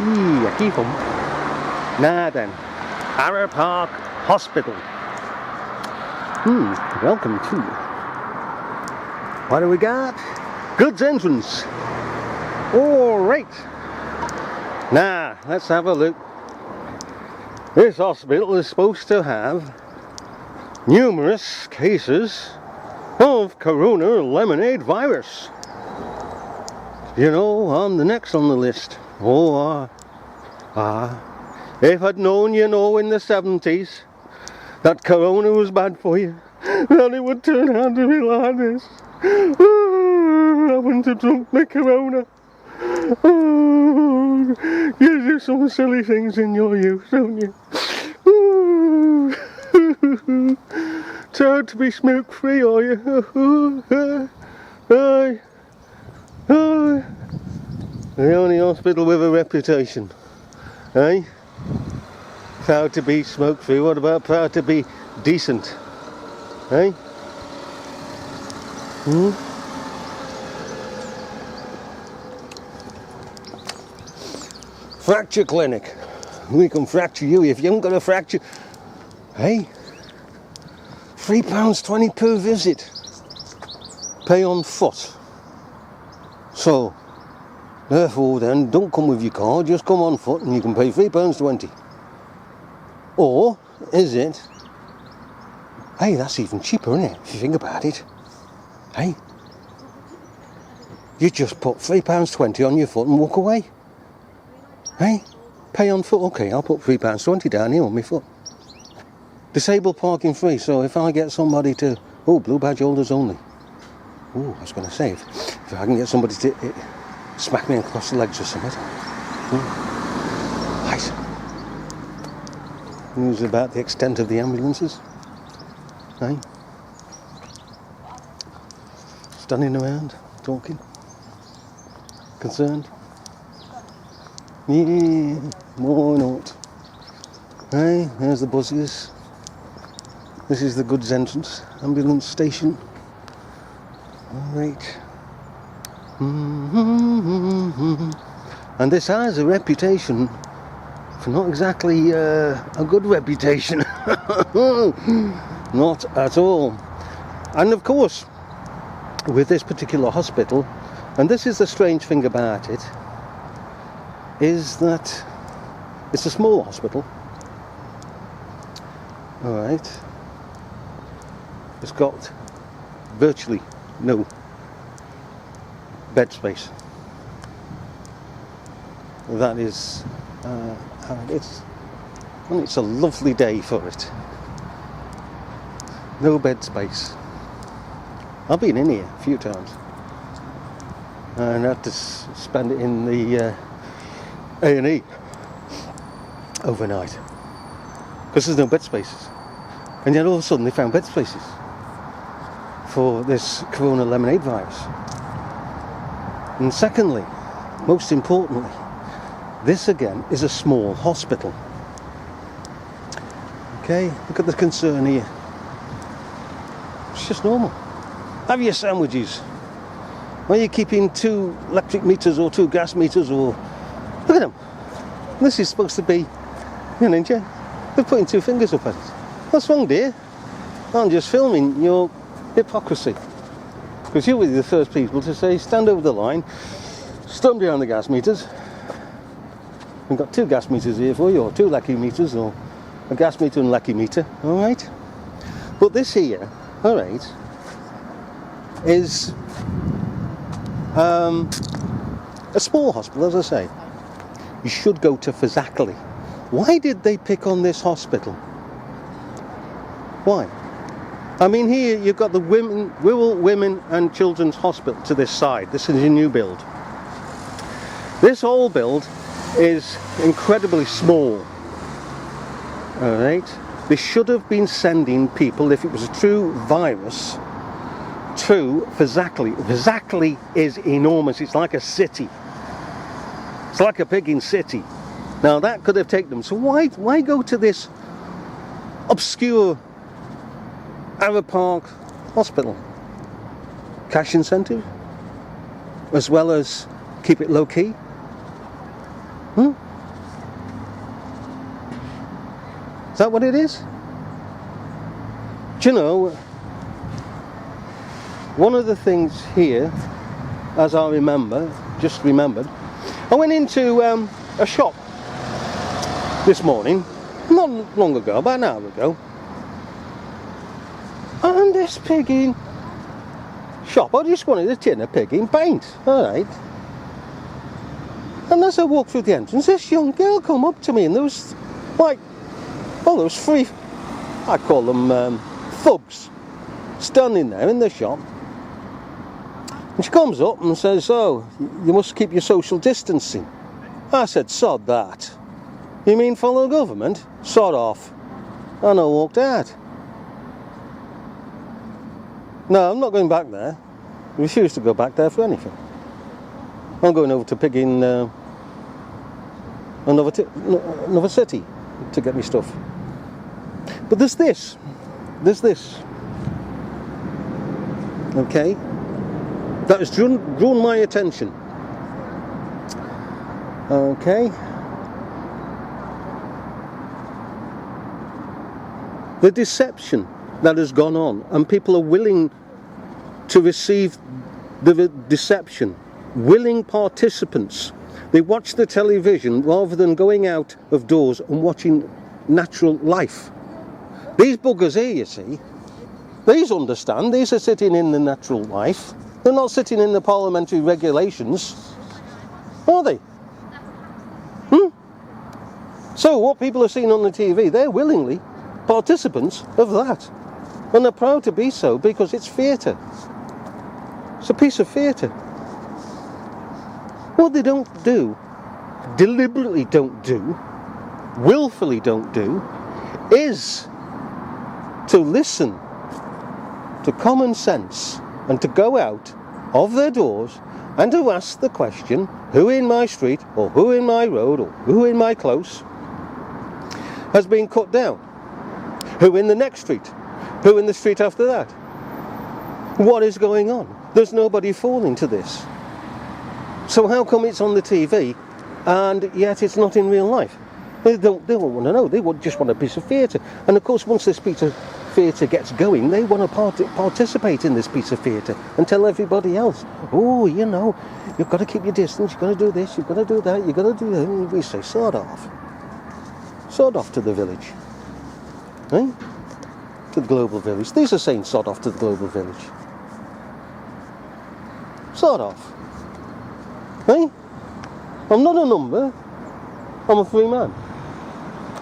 Aquí home. Now then, Arrowepark Hospital. Welcome to. What do we got? Goods entrance. Alright. Now, let's have a look. This hospital is supposed to have numerous cases of corona lemonade virus. You know, I'm the next on the list. If I'd known, you know, in the 70s that corona was bad for you, then it would turn out to be like this. I wouldn't have drunk my corona. You do some silly things in your youth, don't you? Proud to be smoke free, are you? Aye. The only hospital with a reputation. Eh? Proud to be smoke free. What about proud to be decent? Eh? Fracture clinic. We can fracture you if you haven't got a fracture. Hey, £3.20 per visit. Pay on foot. So, therefore then, don't come with your car, just come on foot and you can pay £3.20. Or, is it? Hey, that's even cheaper, isn't it, if you think about it? Hey? You just put £3.20 on your foot and walk away. Hey? Pay on foot, okay, I'll put £3.20 down here on my foot. Disabled parking free, so if I get somebody to... Oh, blue badge holders only. Oh, I was going to say, if I can get somebody to smack me across the legs or something. Right. News about the extent of the ambulances. Hey? Standing around, talking. Concerned. Yeah, why not? Hey, there's the buses. This is the goods entrance, ambulance station. Alright. And this has a reputation for not exactly a good reputation. Not at all. And of course, with this particular hospital, and this is the strange thing about it, is that it's a small hospital. Alright. It's got virtually no bed space. That is how it is. And it's a lovely day for it. No bed space. I've been in here a few times and had to spend it in the A&E overnight because there's no bed spaces, and yet all of a sudden they found bed spaces for this corona lemonade virus. And secondly, most importantly, this again is a small hospital. Okay, look at the concern here. It's just normal. Have your sandwiches. Why are you keeping 2 electric meters or 2 gas meters or... Look at them. This is supposed to be, you know, they're putting 2 fingers up at it. What's wrong, dear? I'm just filming your hypocrisy. Because you were the first people to say, stand over the line, stand behind the gas meters. We've got 2 gas meters here for you, or 2 lecky meters, or a gas meter and lecky meter, alright? But this here, alright, is a small hospital, as I say. You should go to Fazakerley. Why did they pick on this hospital? Why? I mean, here you've got the Wirral Women and Children's Hospital to this side. This is a new build. This old build is incredibly small. Alright? They should have been sending people, if it was a true virus, to Fazakerley. Fazakerley is enormous. It's like a city. It's like a pigging city. Now that could have taken them. So why go to this obscure Arrowepark Hospital? Cash incentive, as well as keep it low key. that what it is? Do you know, one of the things here, as I just remembered, I went into a shop this morning, not long ago, about an hour ago, and this pig shop, I just wanted a tin of pig in paint, alright. And as I walked through the entrance, this young girl come up to me, and there was like, well, there was three, I call them thugs, standing there in the shop. And she comes up and says, "Oh, you must keep your social distancing." I said, "Sod that. You mean follow government? Sod off." And I walked out. No, I'm not going back there. I refuse to go back there for anything. I'm going over to pigging another city to get me stuff. But there's this. Okay? That has drawn my attention. Okay? The deception that has gone on, and people are willing to receive the deception, willing participants. They watch the television rather than going out of doors and watching natural life. These buggers here, you see, these understand, these are sitting in the natural life. They're not sitting in the parliamentary regulations, are they? So what people are seeing on the TV, they're willingly participants of that. And they're proud to be so because it's theatre. It's a piece of theatre. What they don't do, deliberately don't do, willfully don't do, is to listen to common sense and to go out of their doors and to ask the question, who in my street or who in my road or who in my close has been cut down? Who in the next street? Who in the street after that? What is going on? There's nobody falling to this. So how come it's on the TV and yet it's not in real life? They don't want to know. They just want a piece of theatre. And of course, once this piece of theatre gets going, they want to participate in this piece of theatre and tell everybody else, "Oh, you know, you've got to keep your distance, you've got to do this, you've got to do that, you've got to do that." And we say, sod off. Sod off to the village. Eh? To the global village. These are saying sod off to the global village. Sod off. Eh? I'm not a number. I'm a free man.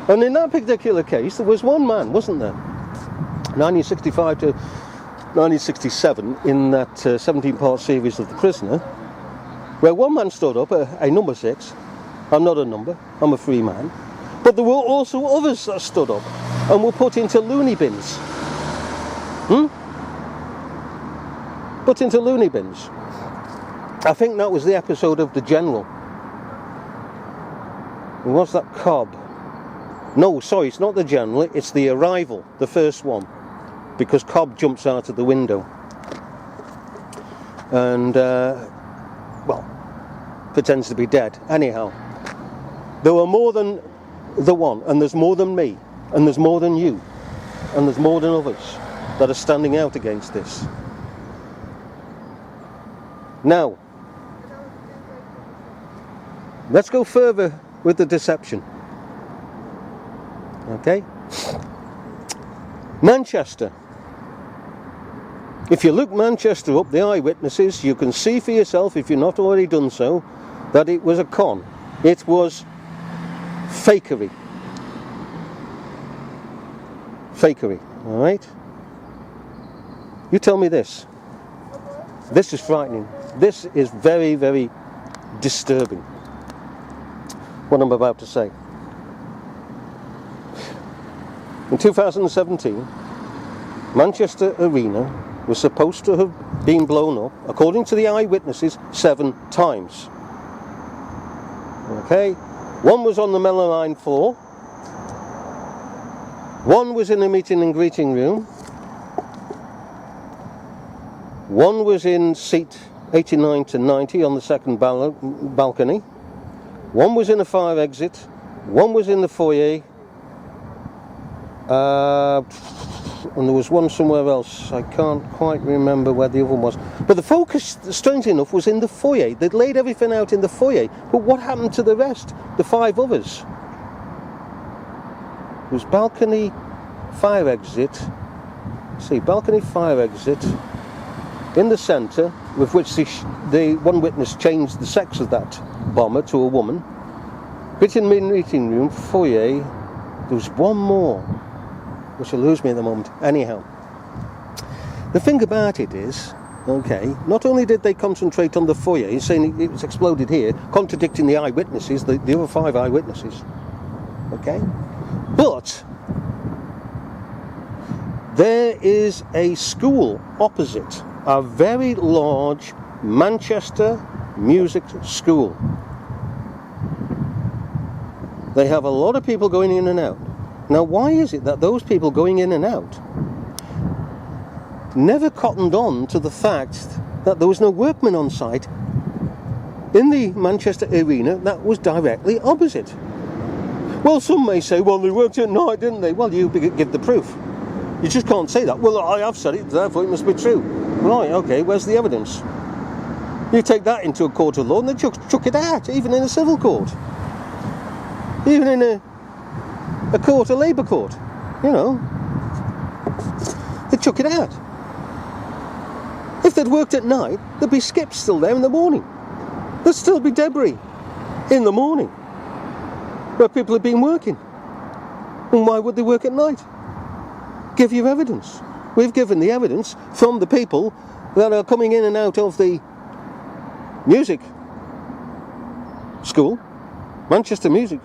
And in that particular case, there was one man, wasn't there? 1965 to 1967, in that 17-part series of The Prisoner, where one man stood up, a number 6. I'm not a number. I'm a free man. But there were also others that stood up and were put into loony bins. Put into loony bins. I think that was the episode of The General. Was that Cobb? No, sorry, it's not The General, it's The Arrival, the first one. Because Cobb jumps out of the window. And, well, pretends to be dead. Anyhow, there were more than the one, and there's more than me, and there's more than you, and there's more than others that are standing out against this. Now, let's go further with the deception. Okay? Manchester. If you look Manchester up, the eyewitnesses, you can see for yourself, if you've not already done so, that it was a con. It was fakery. Fakery, alright? You tell me this. This is frightening. This is very, very disturbing, what I'm about to say. In 2017, Manchester Arena was supposed to have been blown up, according to the eyewitnesses, 7 times. Okay? One was on the melamine floor. One was in a meeting and greeting room. One was in seat 89 to 90 on the second balcony. One was in a fire exit. One was in the foyer. And there was one somewhere else. I can't quite remember where the other one was. But the focus, strangely enough, was in the foyer. They'd laid everything out in the foyer. But what happened to the rest? The 5 others? It was balcony, fire exit. See, balcony, fire exit. In the centre, with which the one witness changed the sex of that bomber to a woman. Bit in the meeting room, foyer. There was one more, which will lose me at the moment. Anyhow, the thing about it is, okay, not only did they concentrate on the foyer, saying it was exploded here, contradicting the eyewitnesses, the other 5 eyewitnesses, okay, but there is a school opposite, a very large Manchester music school. They have a lot of people going in and out. Now, why is it that those people going in and out never cottoned on to the fact that there was no workmen on site in the Manchester arena that was directly opposite? Well, some may say, well, they worked at night, didn't they? Well, you give the proof. You just can't say that. Well, I have said it, therefore it must be true. Right, okay, where's the evidence? You take that into a court of law and they chuck it out, even in a civil court. Even in a court, a labour court, you know. They chuck it out. If they'd worked at night, there'd be skips still there in the morning. There'd still be debris in the morning where people had been working. And why would they work at night? Give your evidence. We've given the evidence from the people that are coming in and out of the music school, Manchester Music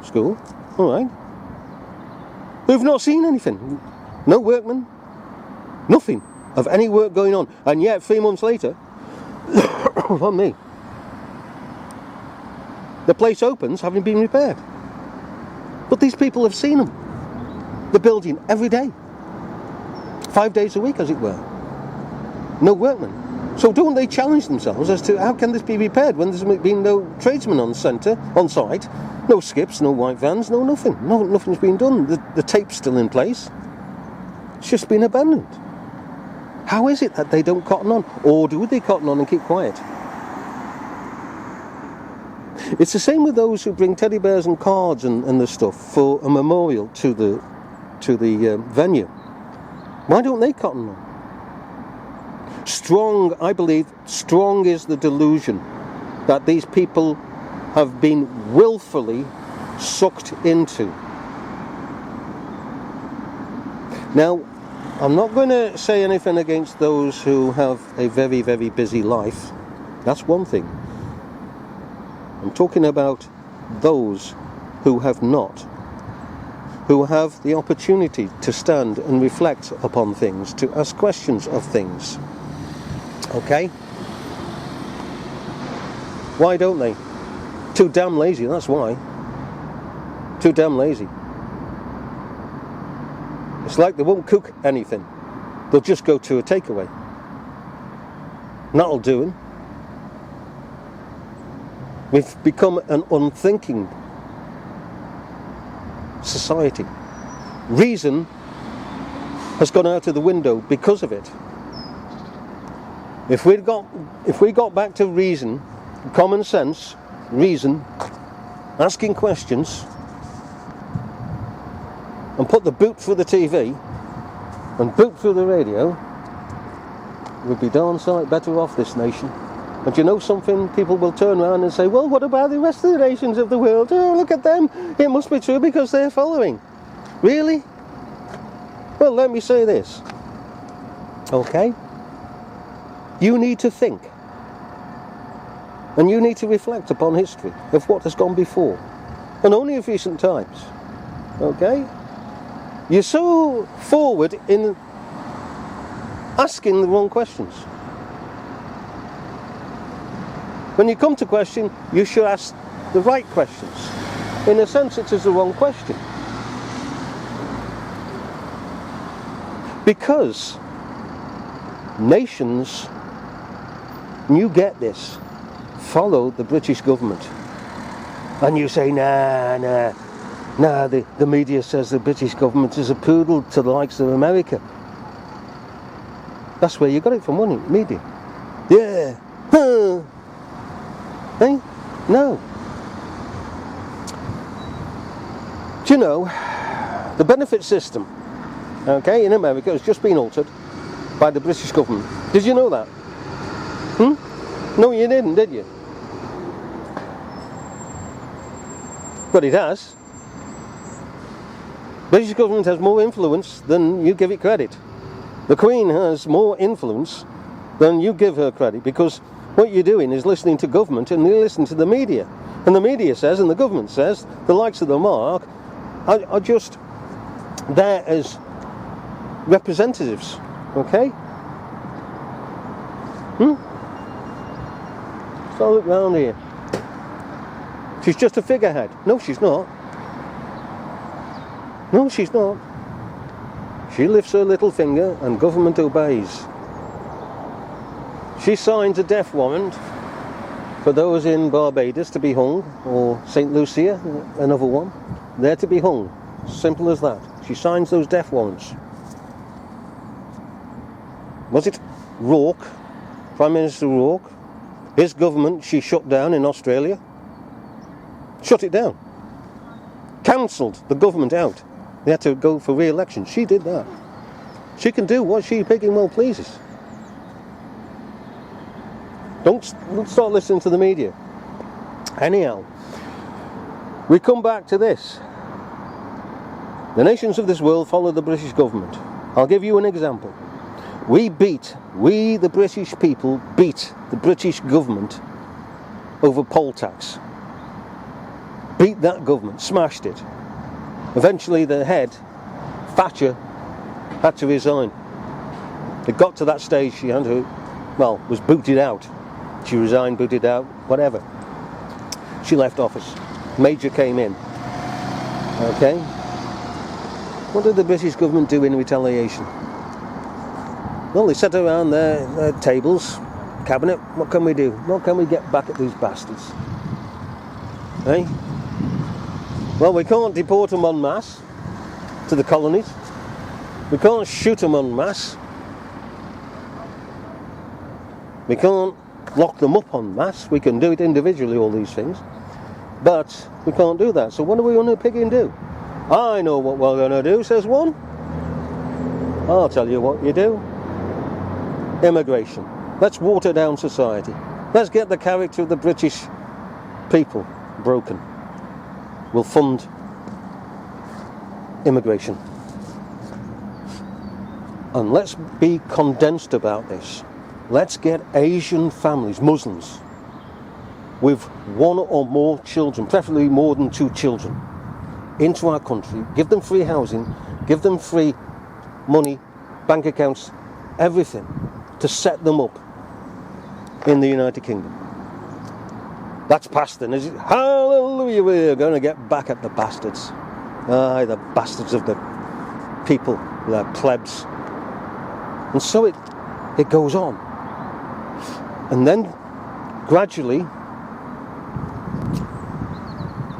School, all right, who've not seen anything. No workmen, nothing of any work going on. And yet 3 months later, on me, the place opens having been repaired. But these people have seen them, the building, every day, 5 days a week, as it were. No workmen. So don't they challenge themselves as to how can this be repaired when there's been no tradesmen on site, no skips, no white vans, no nothing. Nothing's been done. The tape's still in place. It's just been abandoned. How is it that they don't cotton on? Or do they cotton on and keep quiet? It's the same with those who bring teddy bears and cards and the stuff for a memorial to the venue. Why don't they cotton on? Strong, I believe, strong is the delusion that these people have been willfully sucked into. Now, I'm not going to say anything against those who have a very, very busy life. That's one thing. I'm talking about those who have not, who have the opportunity to stand and reflect upon things, to ask questions of things. Okay? Why don't they? Too damn lazy, that's why. Too damn lazy. It's like they won't cook anything. They'll just go to a takeaway. And that'll do them. We've become an unthinking society. Reason has gone out of the window because of it. If we got back to reason, common sense, reason, asking questions, and put the boot through the TV and boot through the radio, we'd be darn sight better off, this nation. And you know something? People will turn around and say, well, what about the rest of the nations of the world? Oh, look at them. It must be true because they're following. Really? Well, let me say this. Okay? You need to think. And you need to reflect upon history of what has gone before. And only of recent times. Okay? You're so forward in asking the wrong questions. When you come to question, you should ask the right questions. In a sense, it is the wrong question. Because nations, and you get this, follow the British government. And you say, nah, Now the media says the British government is a poodle to the likes of America. That's where you got it from, wasn't it? Media. Yeah. Huh. Hey? No. Do you know, the benefit system, okay, in America has just been altered by the British government. Did you know that? No, you didn't, did you? But it has. British government has more influence than you give it credit. The Queen has more influence than you give her credit, because what you're doing is listening to government and you listen to the media. And the media says, and the government says, the likes of the monarch are just there as representatives, okay? So look round here. She's just a figurehead. No, she's not. No, she's not. She lifts her little finger and government obeys. She signs a death warrant for those in Barbados to be hung, or St. Lucia, another one. They're to be hung. Simple as that. She signs those death warrants. Was it Rourke, Prime Minister Rourke? His government she shut down in Australia. Shut it down. Cancelled the government out. They had to go for re-election. She did that. She can do what she picking well pleases. Don't start listening to the media. Anyhow, we come back to this. The nations of this world follow the British government. I'll give you an example. We the British people beat the British government over poll tax. Beat that government, smashed it. Eventually the head, Thatcher, had to resign. It got to that stage she had to, well, was booted out. She resigned, booted out, whatever. She left office. Major came in. Okay? What did the British government do in retaliation? Well, they sat around their tables, cabinet. What can we do? What can we get back at these bastards? Eh? Well, we can't deport them en masse to the colonies. We can't shoot them en masse. We can't lock them up en masse. We can do it individually, all these things. But we can't do that. So what are we going to pick and do? I know what we're going to do, says one. I'll tell you what you do. Immigration. Let's water down society. Let's get the character of the British people broken. We'll fund immigration. And let's be condensed about this. Let's get Asian families, Muslims, with one or more children, preferably more than 2 children, into our country. Give them free housing, give them free money, bank accounts, everything, to set them up in the United Kingdom. That's past then, is it? Hallelujah, we're going to get back at the bastards. Aye, the bastards of the people, the plebs. And so it goes on. And then, gradually,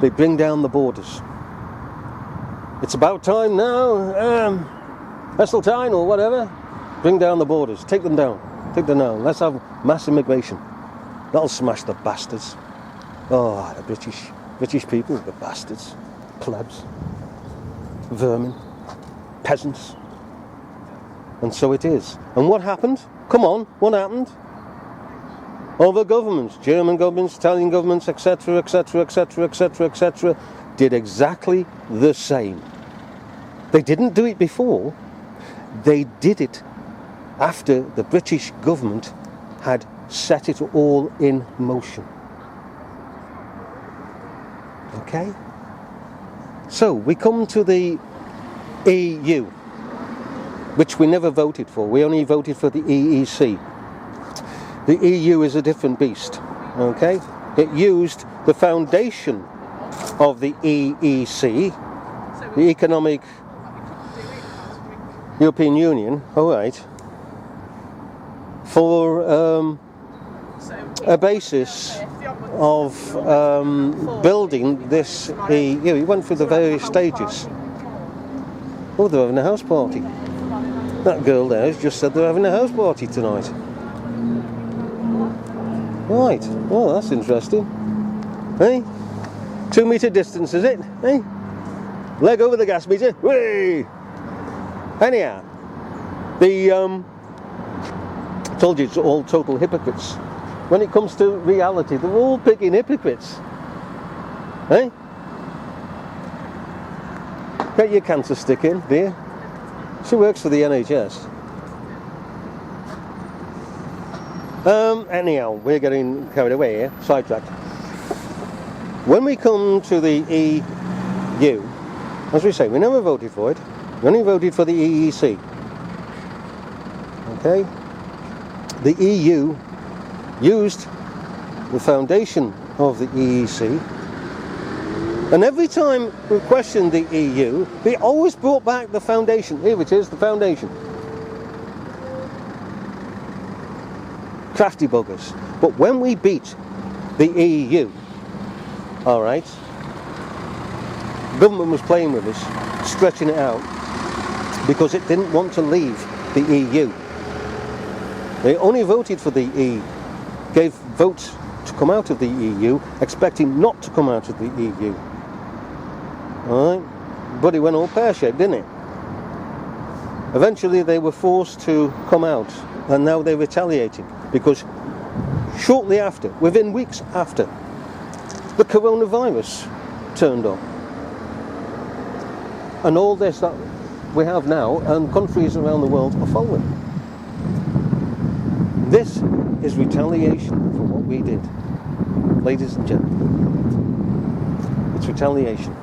they bring down the borders. It's about time now, Heseltine or whatever, bring down the borders, take them down, let's have mass immigration. That'll smash the bastards. Oh, the British people, the bastards, plebs, vermin, peasants. And so it is. And what happened? Come on, what happened? Other governments, German governments, Italian governments, etc., etc., etc., etc., etc., did exactly the same. They didn't do it before. They did it after the British government had set it all in motion. Okay? So we come to the EU, which we never voted for. We only voted for the EEC. The EU is a different beast. Okay? It used the foundation of the EEC, the Economic European Union, alright, for a basis of building this EU. He went through the various stages. Oh, they're having a house party. That girl there has just said they're having a house party tonight. Right, well that's interesting. Hey? 2 metre distance, is it? Hey? Leg over the gas meter. Whee! Anyhow, told you it's all total hypocrites. When it comes to reality, they're all picking hypocrites. Hey? Get your cancer stick in, dear. She works for the NHS. Anyhow, we're getting carried away here, sidetracked. When we come to the EU, as we say, we never voted for it. We only voted for the EEC. Okay? The EU used the foundation of the EEC, and every time we questioned the EU, they always brought back the foundation. Here it is, the foundation. Crafty buggers. But when we beat the EU, alright, government was playing with us, stretching it out, because it didn't want to leave the EU. They only voted for the EU, gave votes to come out of the EU, expecting not to come out of the EU. Alright, but it went all pear-shaped, didn't it? Eventually they were forced to come out, and now they're retaliating, because shortly after, within weeks after, the coronavirus turned on. And all this that we have now, and countries around the world are following. This is retaliation for what we did, ladies and gentlemen. It's retaliation.